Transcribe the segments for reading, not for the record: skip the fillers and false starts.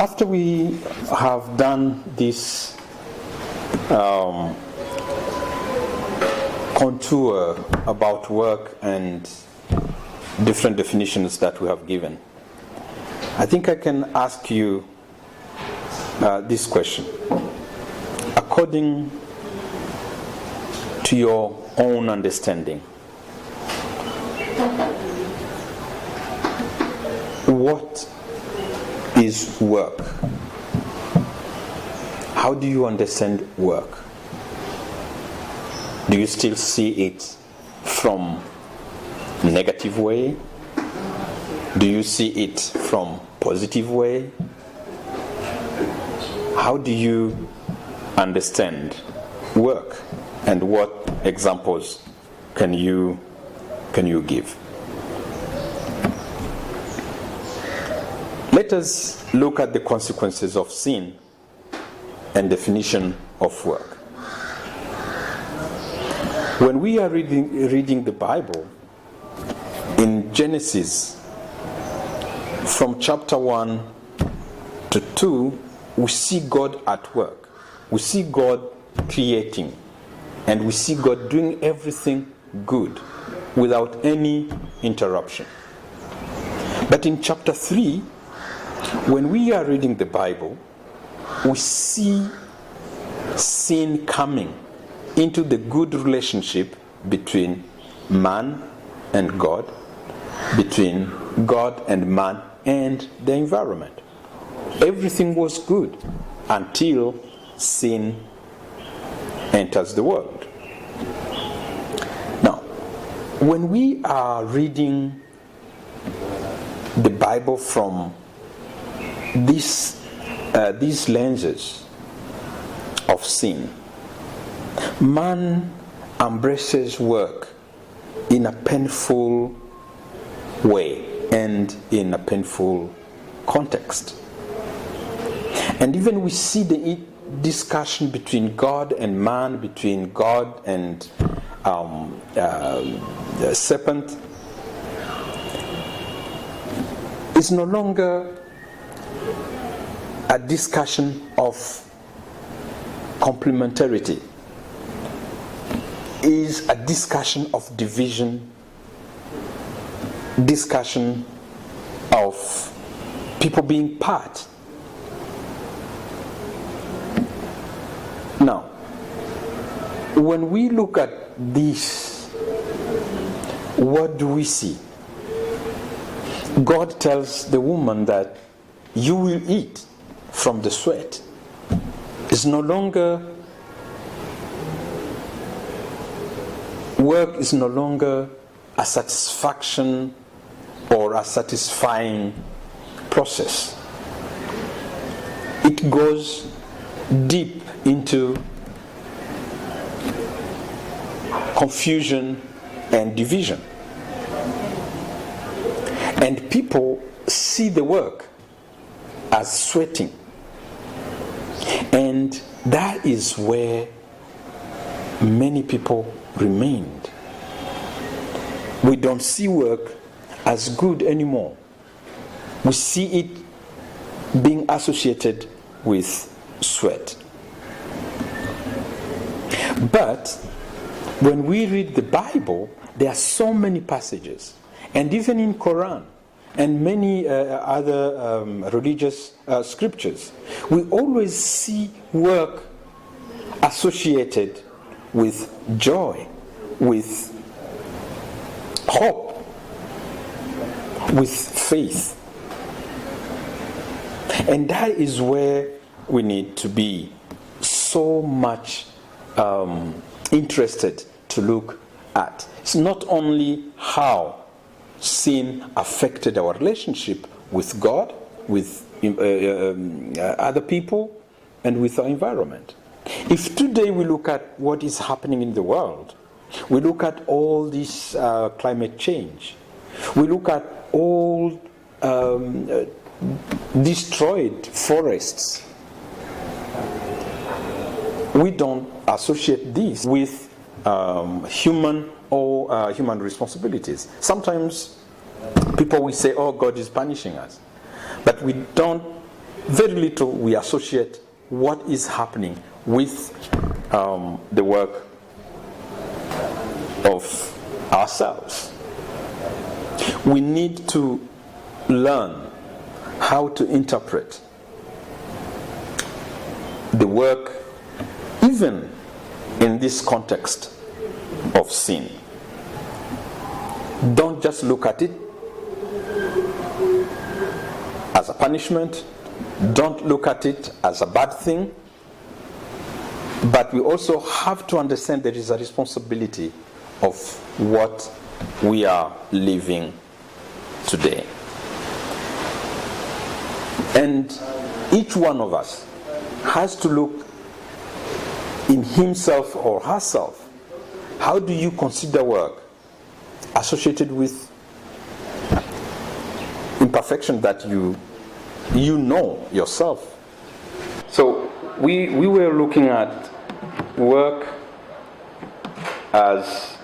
After we have done this contour about work and different definitions that we have given, I think I can ask you this question. According to your own understanding, what is work? How do you understand work? Do you still see it from a negative way? Do you see it from positive way? How do you understand work, and what examples can you give? Let us look at the consequences of sin and definition of work. When we are reading the Bible, in Genesis, from chapter 1 to 2, we see God at work. We see God creating, and we see God doing everything good without any interruption. But in chapter 3, when we are reading the Bible, we see sin coming into the good relationship between man and God, between God and man and the environment. Everything was good until sin enters the world. Now, when we are reading the Bible from these lenses of sin, man embraces work in a painful way and in a painful context. And even we see the discussion between God and man, between God and the serpent, is no longer a discussion of complementarity. Is a discussion of division, discussion of people being part. Now, when we look at this, what do we see? God tells the woman that you will eat from the sweat. It's no longer, work is no longer a satisfaction or a satisfying process. It goes deep into confusion and division. And people see the work as sweating. And that is where many people remained. We don't see work as good anymore. We see it being associated with sweat. But when we read the Bible, there are so many passages, and even in Quran and many other religious scriptures, we always see work associated with joy, with hope, with faith. And that is where we need to be so much interested to look at. It's not only how sin affected our relationship with God, with other people, and with our environment. If today we look at what is happening in the world, we look at all this climate change, we look at all destroyed forests, we don't associate this with human responsibilities. Sometimes people will say, oh, God is punishing us. But we don't very little we associate what is happening with the work of ourselves. We need to learn how to interpret the work, even in this context of sin. Don't just look at it as a punishment. Don't look at it as a bad thing. But we also have to understand there is a responsibility of what we are living today. And each one of us has to look in himself or herself. How do you consider work associated with imperfection that you know yourself? So we were looking at work as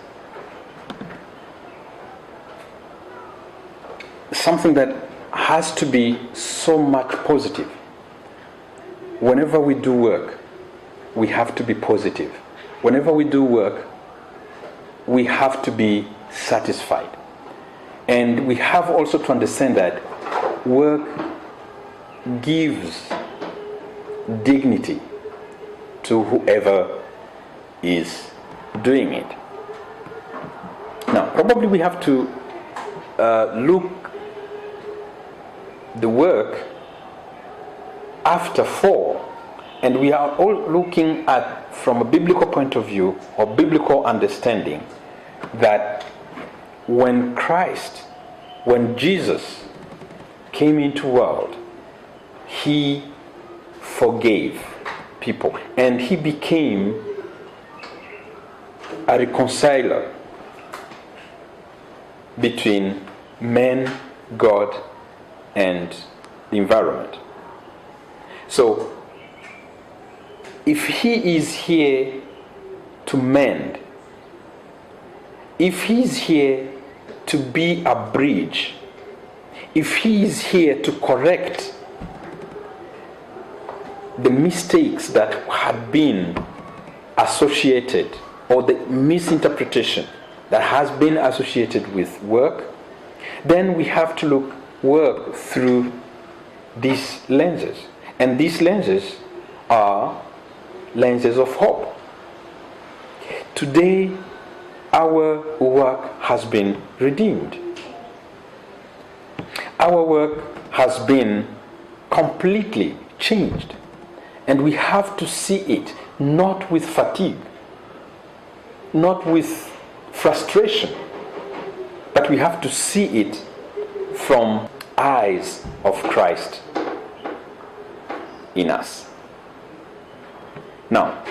something that has to be so much positive. Whenever we do work, we have to be positive. Whenever we do work, we have to be satisfied. And we have also to understand that work gives dignity to whoever is doing it. Now, probably we have to look the work after fall, and we are all looking at, from a biblical point of view or biblical understanding, that when Jesus came into the world, he forgave people and he became a reconciler between man, God, and the environment. So, if he is here to mend, if he is here to be a bridge, if he is here to correct the mistakes that had been associated, or the misinterpretation that has been associated with work, then we have to work through these lenses. And these lenses are lenses of hope. Today, our work has been redeemed. Our work has been completely changed. And we have to see it not with fatigue, not with frustration, but we have to see it from eyes of Christ in us. Now,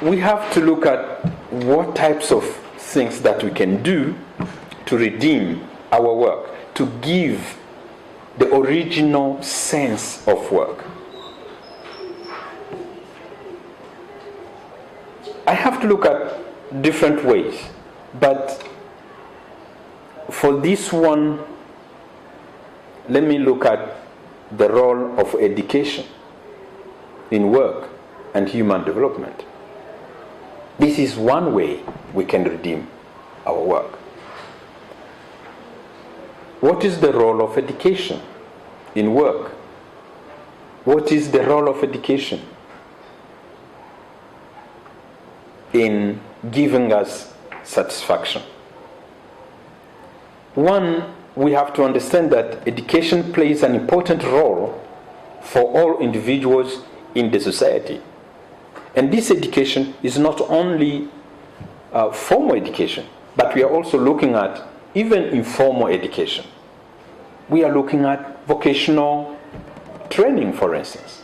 we have to look at what types of things that we can do to redeem our work, to give the original sense of work. I have to look at different ways, but for this one, let me look at the role of education in work and human development. This is one way we can redeem our work. What is the role of education in work? What is the role of education in giving us satisfaction? One, we have to understand that education plays an important role for all individuals in the society. And this education is not only formal education, but we are also looking at even informal education. We are looking at vocational training, for instance.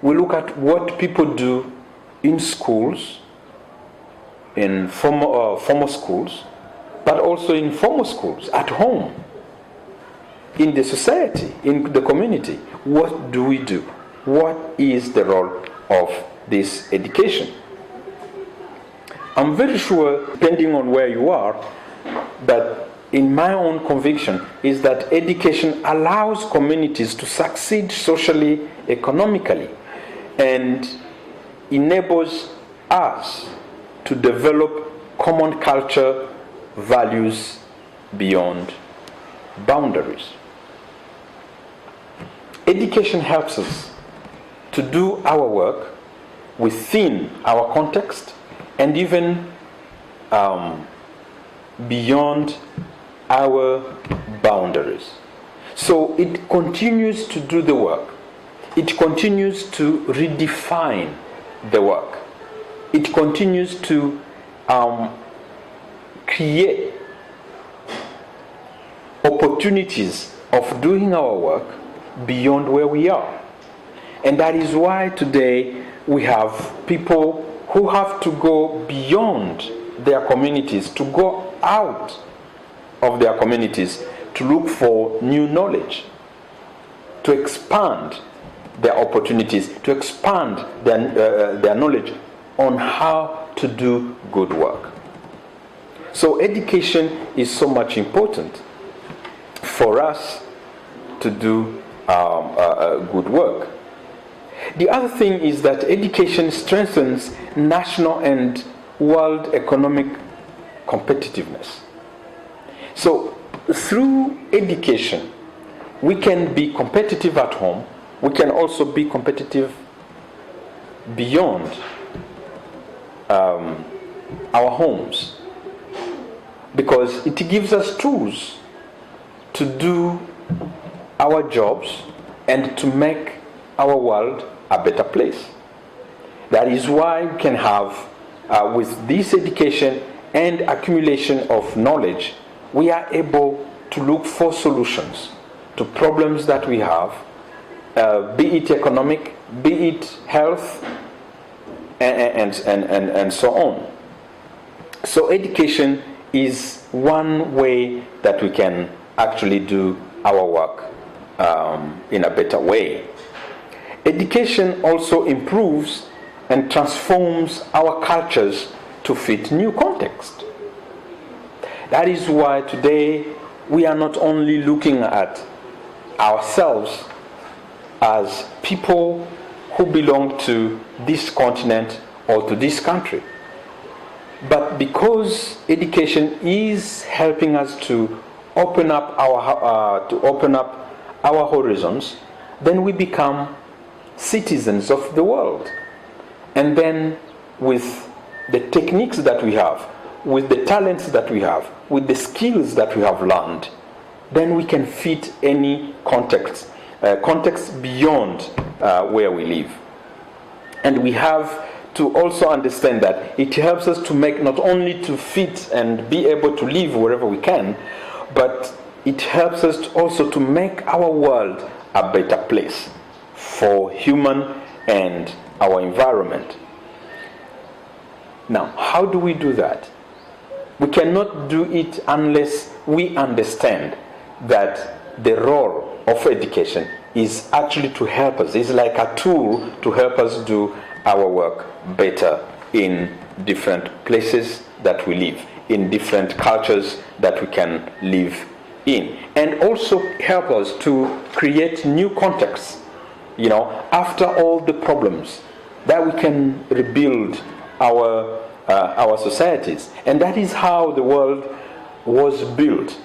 We look at what people do in schools, in formal schools, but also in formal schools, at home, in the society, in the community. What do we do? What is the role of this education? I'm very sure, depending on where you are, that in my own conviction, is that education allows communities to succeed socially, economically, and enables us to develop common culture, values beyond boundaries. Education helps us to do our work within our context and even beyond our boundaries. So it continues to do the work. It continues to redefine the work. It continues to create opportunities of doing our work beyond where we are. And that is why today we have people who have to go beyond their communities, to go out of their communities, to look for new knowledge, to expand their opportunities, to expand their knowledge on how to do good work. So education is so much important for us to do good work. The other thing is that education strengthens national and world economic competitiveness. So through education, we can be competitive at home. We can also be competitive beyond our homes, because it gives us tools to do our jobs and to make our world a better place. That is why we can have, with this education and accumulation of knowledge, we are able to look for solutions to problems that we have, be it economic, be it health, and so on. So education is one way that we can actually do our work in a better way. Education also improves and transforms our cultures to fit new context. That is why today we are not only looking at ourselves as people who belong to this continent or to this country, but because education is helping us to open up our horizons, then we become citizens of the world. And then with the techniques that we have, with the talents that we have, with the skills that we have learned, then we can fit any context beyond where we live. And we have to also understand that it helps us to make, not only to fit and be able to live wherever we can, but it helps us also to make our world a better place for human and our environment. Now, how do we do that? We cannot do it unless we understand that the role of education is actually to help us. It's like a tool to help us do our work better in different places that we live, in different cultures that we can live in, and also help us to create new contexts, after all the problems, that we can rebuild our societies. And that is how the world was built,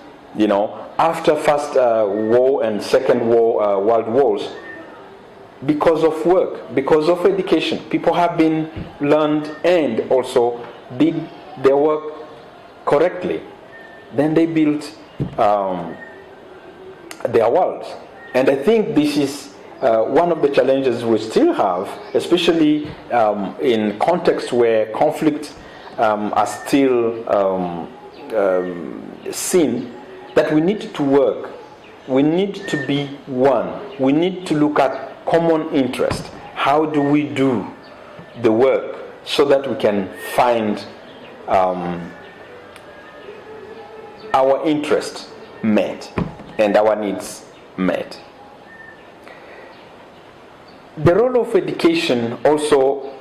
after First War and Second World Wars, because of work, because of education. People have been learned and also did their work correctly. Then they built their worlds. And I think this is one of the challenges we still have, especially in contexts where conflicts are still seen, that we need to work. We need to be one. We need to look at common interest. How do we do the work so that we can find our interests met and our needs met? The role of education also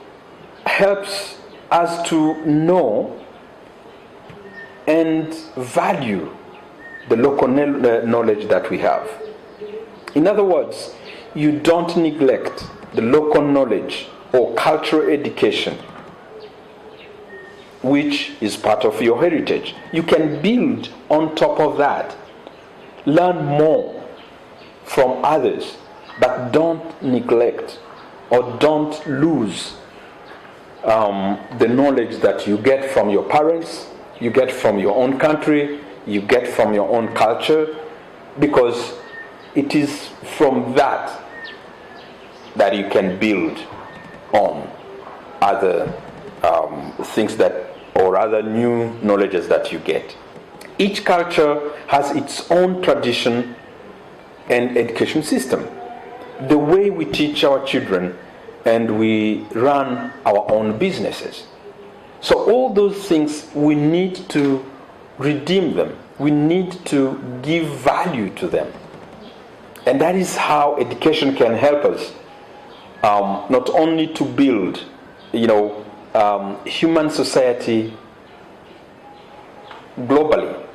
helps us to know and value the local knowledge that we have. In other words, you don't neglect the local knowledge or cultural education, which is part of your heritage. You can build on top of that, learn more from others, but don't neglect or don't lose the knowledge that you get from your parents, you get from your own country, you get from your own culture, because it is from that you can build on other things or other new knowledges that you get. Each culture has its own tradition and education system. The way we teach our children and we run our own businesses. So all those things, we need to redeem them. We need to give value to them. And that is how education can help us not only to build, human society globally,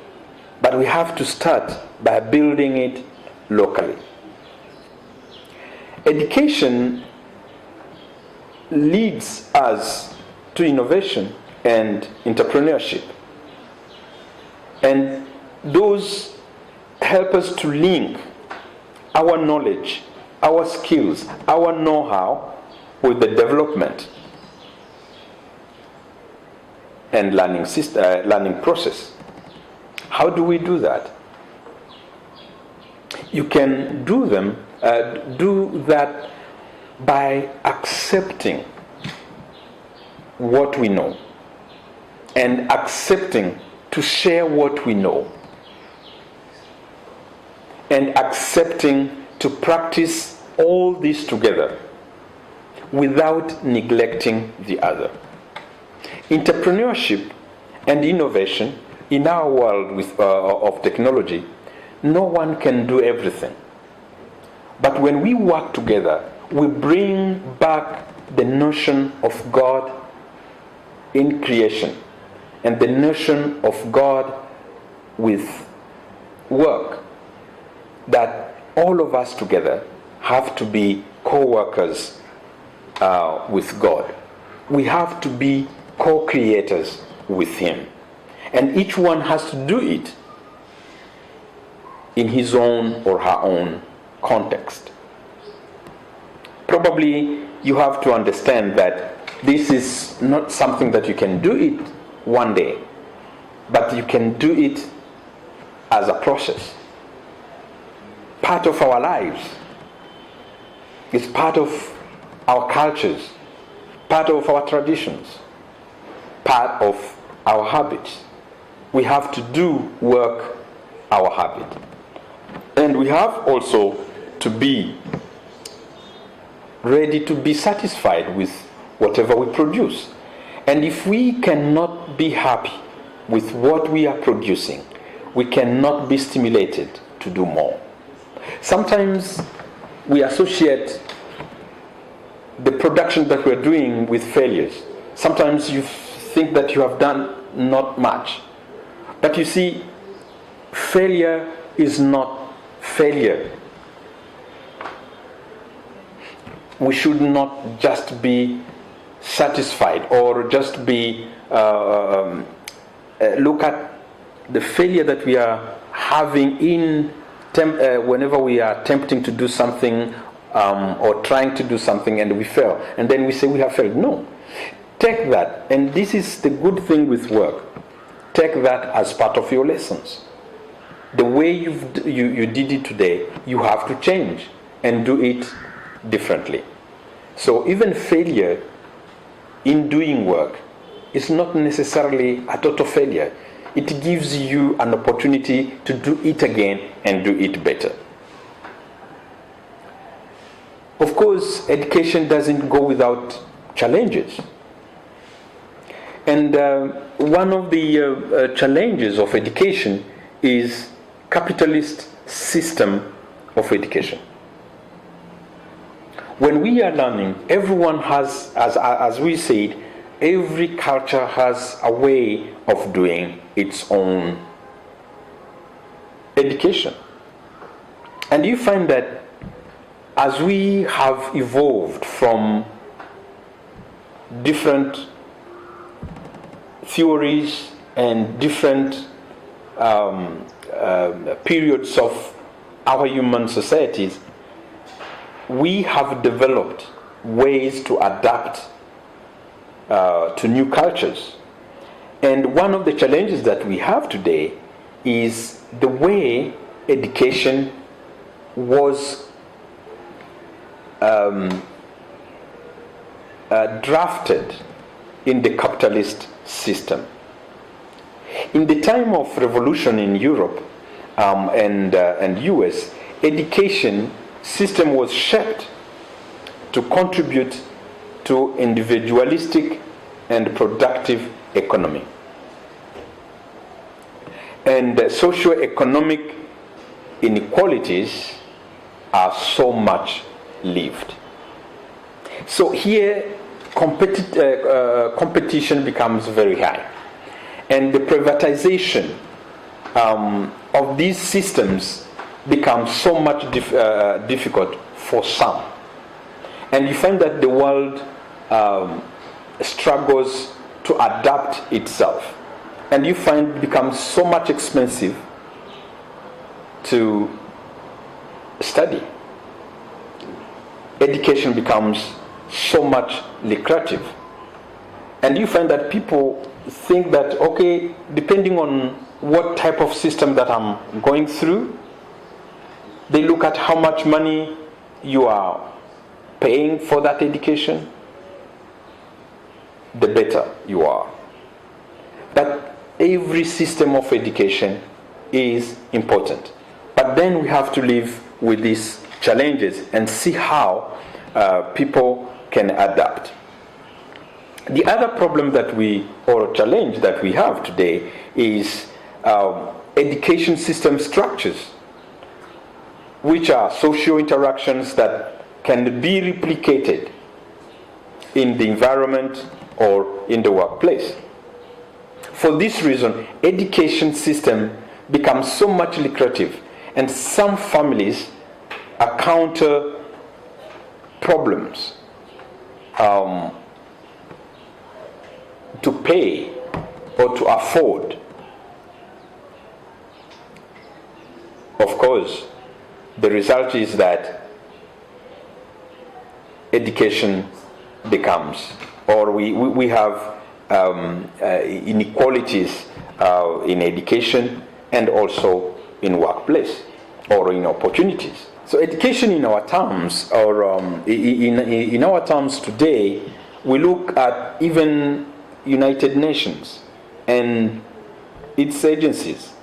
but we have to start by building it locally. Education leads us to innovation and entrepreneurship. And those help us to link our knowledge, our skills, our know-how with the development and learning process. How do we do that? You can do that by accepting what we know and accepting to share what we know and accepting to practice all this together without neglecting the other. Entrepreneurship and innovation in our world of technology, no one can do everything. But when we work together, we bring back the notion of God in creation and the notion of God with work, that all of us together have to be co-workers with God. We have to be co-creators with Him. And each one has to do it in his own or her own context. Probably you have to understand that this is not something that you can do it one day, but you can do it as a process. Part of our lives. It's part of our cultures, part of our traditions, part of our habits. We have to do work our habit. And we have also to be ready to be satisfied with whatever we produce. And if we cannot be happy with what we are producing, we cannot be stimulated to do more. Sometimes we associate the production that we're doing with failures. Sometimes you think that you have done not much. But you see, failure is not failure. We should not just be satisfied or just be look at the failure that we are having in whenever we are attempting to do something or trying to do something and we fail, and then we say we have failed. No, take that, and this is the good thing with work. Take that as part of your lessons. The way you did it today, you have to change and do it differently. So even failure in doing work is not necessarily a total failure. It gives you an opportunity to do it again and do it better. Of course, education doesn't go without challenges. And one of the challenges of education is capitalist system of education. When we are learning, everyone has, as we said, every culture has a way of doing its own education. And you find that as we have evolved from different theories and different periods of our human societies, we have developed ways to adapt to new cultures. And one of the challenges that we have today is the way education was drafted in the capitalist system. In the time of revolution in Europe and US, education system was shaped to contribute to individualistic and productive economy. And socio-economic inequalities are so much lived. So here competition becomes very high. And the privatization of these systems becomes so much difficult for some. And you find that the world struggles to adapt itself. And you find it becomes so much expensive to study. Education becomes so much lucrative. And you find that people think that, okay, depending on what type of system that I'm going through, they look at how much money you are paying for that education, the better you are. But every system of education is important. But then we have to live with these challenges and see how people can adapt. The other problem or challenge that we have today is education system structures, which are social interactions that can be replicated in the environment or in the workplace. For this reason, education system becomes so much lucrative, and some families encounter problems to pay or to afford. Of course, the result is that education becomes, or we have inequalities in education and also in workplace or in opportunities. So education in our terms, or in our terms today, we look at even United Nations and its agencies.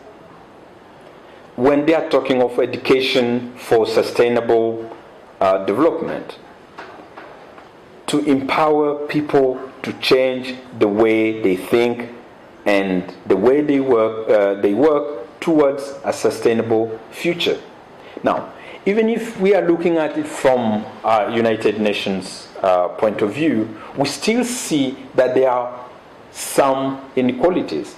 When they are talking of education for sustainable development, to empower people to change the way they think and the way they work towards a sustainable future. Now, even if we are looking at it from our United Nations point of view, we still see that there are some inequalities.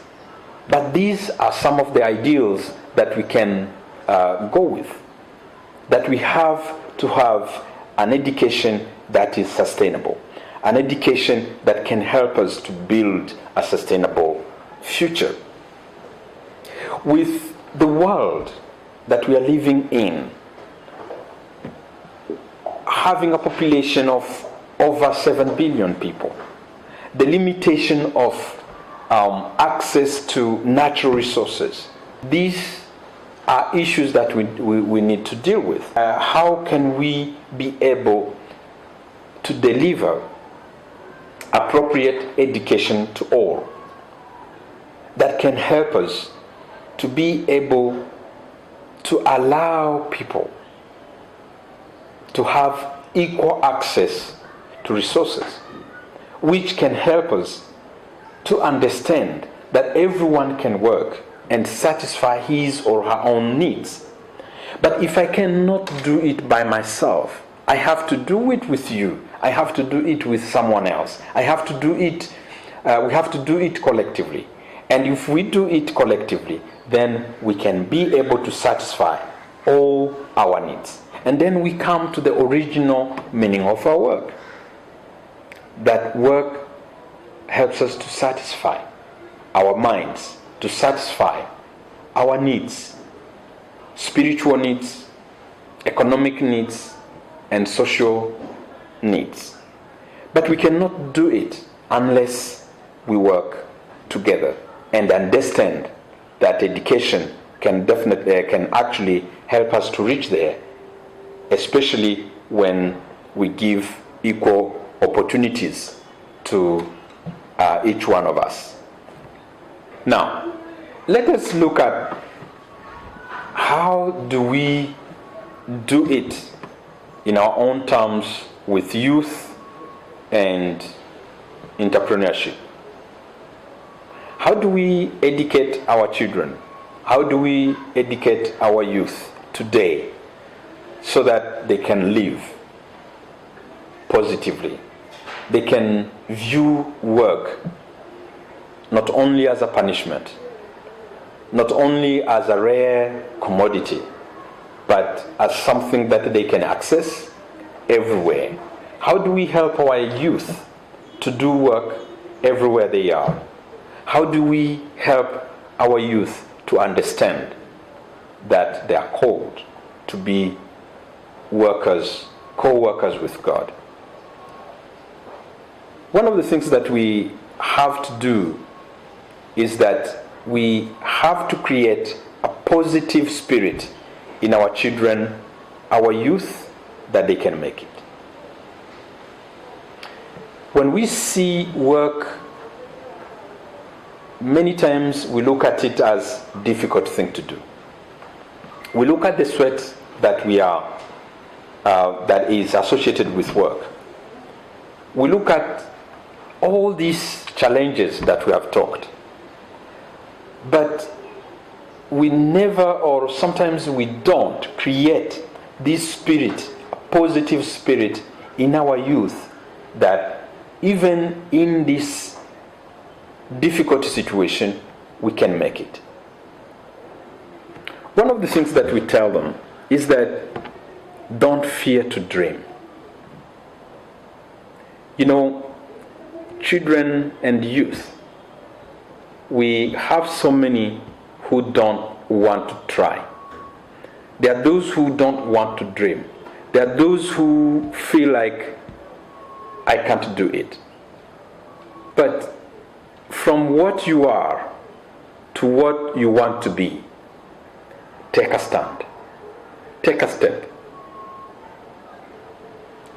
But these are some of the ideals that we can go with. That we have to have an education that is sustainable. An education that can help us to build a sustainable future. With the world that we are living in, having a population of over 7 billion people, the limitation of access to natural resources, these are issues that we need to deal with. How can we be able to deliver appropriate education to all that can help us to be able to allow people to have equal access to resources, which can help us to understand that everyone can work and satisfy his or her own needs. But if I cannot do it by myself, I have to do it with you. I have to do it with someone else. I have to do it. We have to do it collectively. And if we do it collectively, then we can be able to satisfy all our needs. And then we come to the original meaning of our work. That work helps us to satisfy our minds, to satisfy our needs, spiritual needs, economic needs, and social needs. But we cannot do it unless we work together and understand that education can actually help us to reach there, especially when we give equal opportunities to each one of us. Now, let us look at how do we do it in our own terms with youth and entrepreneurship. How do we educate our children? How do we educate our youth today so that they can live positively? They can view work not only as a punishment, not only as a rare commodity, but as something that they can access everywhere. How do we help our youth to do work everywhere they are? How do we help our youth to understand that they are called to be workers, co-workers with God? One of the things that we have to do is that we have to create a positive spirit in our children, our youth, that they can make it. When we see work, many times we look at it as a difficult thing to do. We look at the sweat that that is associated with work. We look at all these challenges that we have talked. But we never, or sometimes we don't, create this spirit, a positive spirit in our youth, that even in this difficult situation, we can make it. One of the things that we tell them is that don't fear to dream. You know, children and youth, we have so many who don't want to try. There are those who don't want to dream. There are those who feel like, I can't do it. But from what you are to what you want to be, take a stand. Take a step.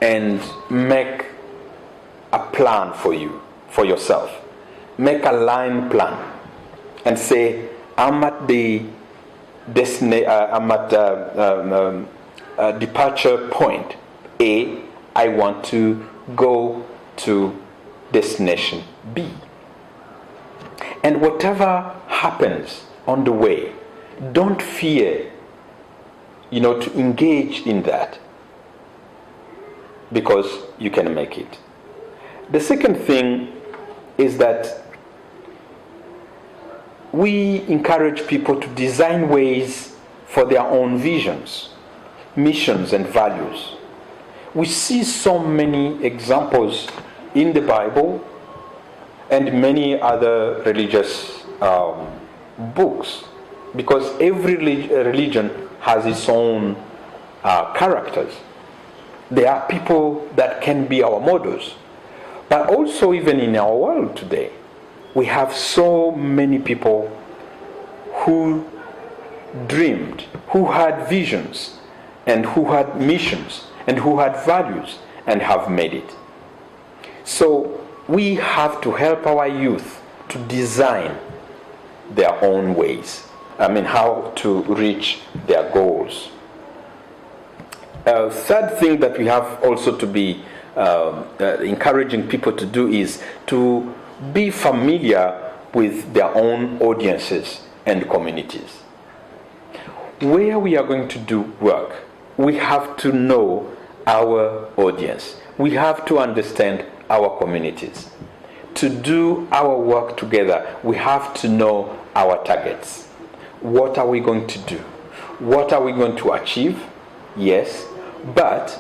And make a plan for you, for yourself. Make a line plan. And say, I'm at the departure point A. I want to go to destination B. And whatever happens on the way, don't fear, to engage in that, because you can make it. The second thing is that we encourage people to design ways for their own visions, missions, and values. We see so many examples in the Bible and many other religious books, because every religion has its own characters. There are people that can be our models. But also, even in our world today, we have so many people who dreamed, who had visions, and who had missions, and who had values, and have made it. So we have to help our youth to design their own ways. How to reach their goals. A third thing that we have also to be encouraging people to do is to be familiar with their own audiences and communities. Where we are going to do work, we have to know our audience. We have to understand our communities. to do our work together, we have to know our targets. What are we going to do? What are we going to achieve? Yes, but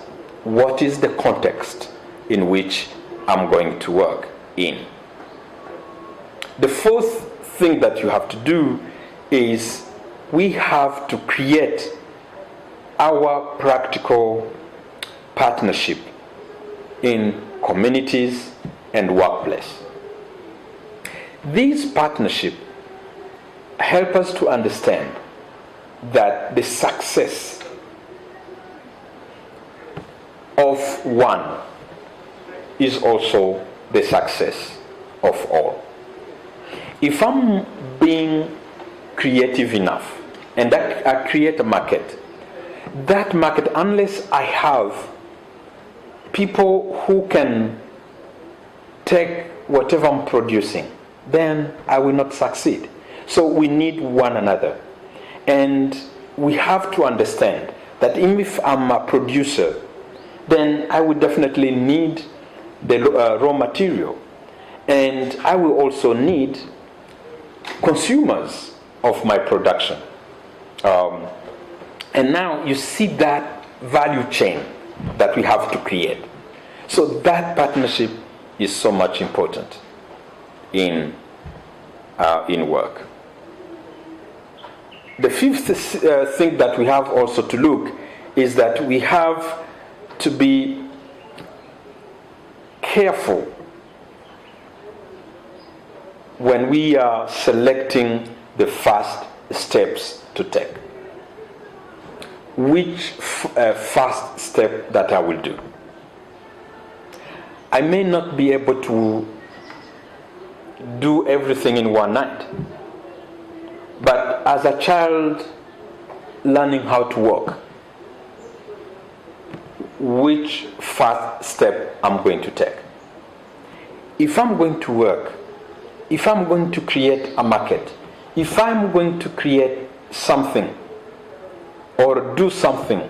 what is the context in which I'm going to work in? The fourth thing that you have to do is we have to create our practical partnership in communities and workplace. These partnerships help us to understand that the success of one is also the success of all. If I'm being creative enough and I create a market, that market, unless I have people who can take whatever I'm producing, then I will not succeed. So we need one another. And we have to understand that even if I'm a producer, then I will definitely need the raw material. And I will also need consumers of my production. And now you see that value chain that we have to create. So that partnership is so much important in work. The fifth thing that we have also to look is that we have to be careful when we are selecting the first steps to take. Which first step that I will do? I may not be able to do everything in one night. But as a child learning how to walk, which first step I'm going to take? If I'm going to work, if I'm going to create a market, if I'm going to create something or do something,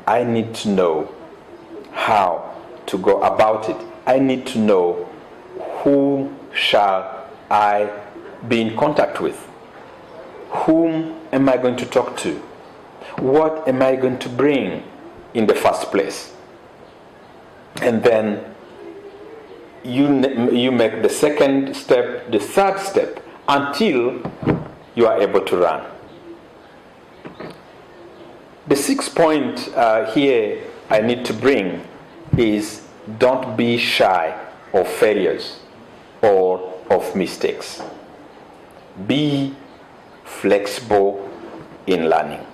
I need to know how to go about it. I need to know who shall I be in contact with. Whom am I going to talk to? What am I going to bring in the first place? And then you make the second step, the third step, until you are able to run. The sixth point here I need to bring is don't be shy of failures or of mistakes. Be flexible in learning.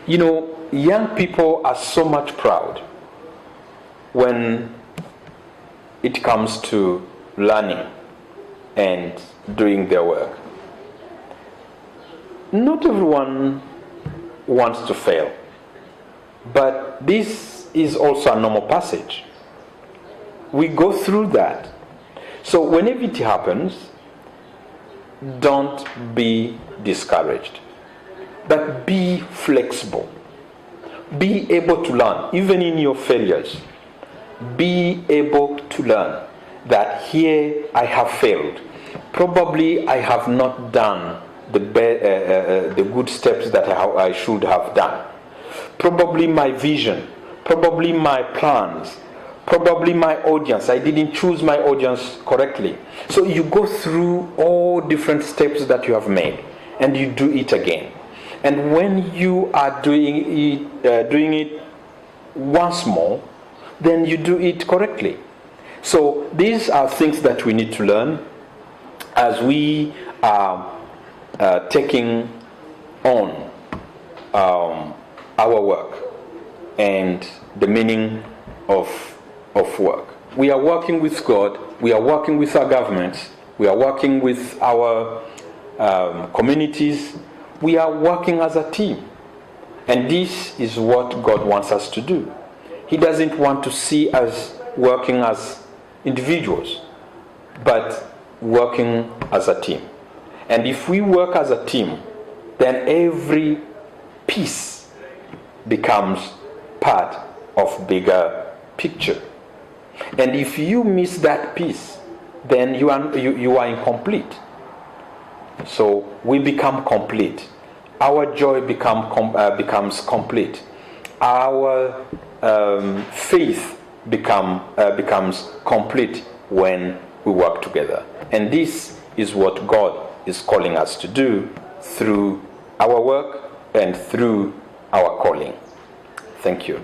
You know, young people are so much proud when it comes to learning and doing their work. Not everyone wants to fail, but this is also a normal passage. We go through that. So whenever it happens, don't be discouraged, but be flexible. Be able to learn, even in your failures. Be able to learn that here I have failed. Probably I have not done the good steps that I should have done. Probably my vision, probably my plans, probably my audience. I didn't choose my audience correctly. So you go through all different steps that you have made, and you do it again. And when you are doing it once more, then you do it correctly. So these are things that we need to learn as we are taking on our work and the meaning of work. We are working with God, we are working with our governments, we are working with our communities, we are working as a team. And this is what God wants us to do. He doesn't want to see us working as individuals, but working as a team. And if we work as a team, then every piece becomes part of bigger picture. And if you miss that piece, then you are incomplete. So we become complete. Our joy becomes complete. Our faith becomes complete when we work together. And this is what God is calling us to do through our work and through our calling. Thank you.